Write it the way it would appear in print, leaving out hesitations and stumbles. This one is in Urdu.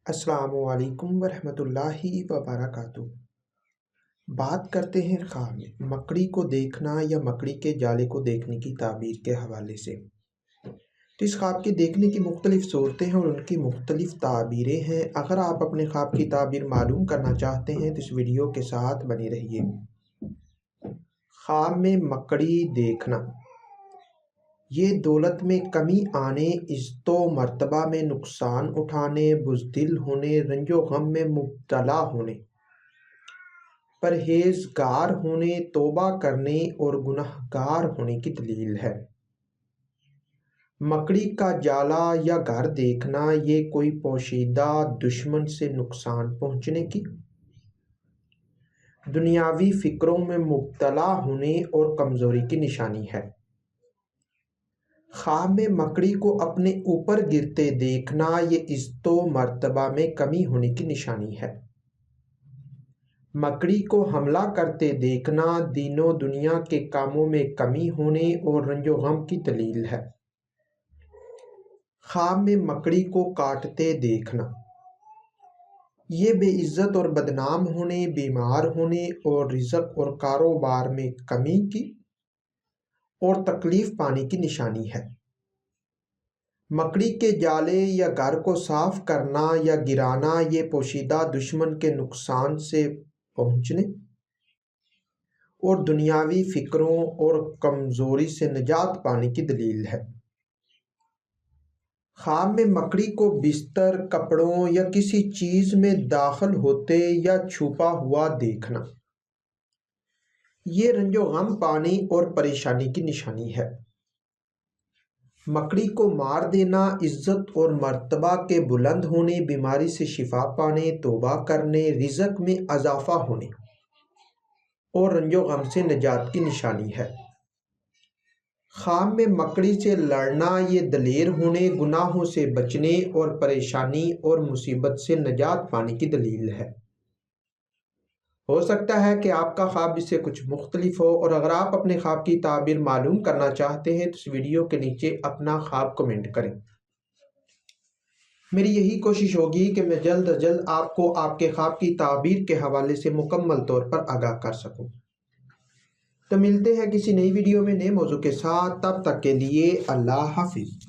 السلام علیکم ورحمۃ اللہ وبرکاتہ۔ بات کرتے ہیں خواب میں مکڑی کو دیکھنا یا مکڑی کے جالے کو دیکھنے کی تعبیر کے حوالے سے۔ تو اس خواب کے دیکھنے کی مختلف صورتیں ہیں اور ان کی مختلف تعبیریں ہیں۔ اگر آپ اپنے خواب کی تعبیر معلوم کرنا چاہتے ہیں تو اس ویڈیو کے ساتھ بنے رہیے۔ خواب میں مکڑی دیکھنا، یہ دولت میں کمی آنے، عزت و مرتبہ میں نقصان اٹھانے، بزدل ہونے، رنج و غم میں مبتلا ہونے، پرہیزگار ہونے، توبہ کرنے اور گنہگار ہونے کی دلیل ہے۔ مکڑی کا جالا یا گھر دیکھنا، یہ کوئی پوشیدہ دشمن سے نقصان پہنچنے کی، دنیاوی فکروں میں مبتلا ہونے اور کمزوری کی نشانی ہے۔ خواب میں مکڑی کو اپنے اوپر گرتے دیکھنا، یہ عزت و مرتبہ میں کمی ہونے کی نشانی ہے۔ مکڑی کو حملہ کرتے دیکھنا، دین و دنیا کے کاموں میں کمی ہونے اور رنج و غم کی دلیل ہے۔ خواب میں مکڑی کو کاٹتے دیکھنا، یہ بے عزت اور بدنام ہونے، بیمار ہونے اور رزق اور کاروبار میں کمی کی اور تکلیف پانے کی نشانی ہے۔ مکڑی کے جالے یا گھر کو صاف کرنا یا گرانا، یہ پوشیدہ دشمن کے نقصان سے پہنچنے اور دنیاوی فکروں اور کمزوری سے نجات پانے کی دلیل ہے۔ خواب میں مکڑی کو بستر، کپڑوں یا کسی چیز میں داخل ہوتے یا چھپا ہوا دیکھنا، یہ رنج و غم پانے اور پریشانی کی نشانی ہے۔ مکڑی کو مار دینا، عزت اور مرتبہ کے بلند ہونے، بیماری سے شفا پانے، توبہ کرنے، رزق میں اضافہ ہونے اور رنج و غم سے نجات کی نشانی ہے۔ خواب میں مکڑی سے لڑنا، یہ دلیر ہونے، گناہوں سے بچنے اور پریشانی اور مصیبت سے نجات پانے کی دلیل ہے۔ ہو سکتا ہے کہ آپ کا خواب اس سے کچھ مختلف ہو، اور اگر آپ اپنے خواب کی تعبیر معلوم کرنا چاہتے ہیں تو اس ویڈیو کے نیچے اپنا خواب کمنٹ کریں۔ میری یہی کوشش ہوگی کہ میں جلد از جلد آپ کو آپ کے خواب کی تعبیر کے حوالے سے مکمل طور پر آگاہ کر سکوں۔ تو ملتے ہیں کسی نئی ویڈیو میں نئے موضوع کے ساتھ، تب تک کے لیے اللہ حافظ۔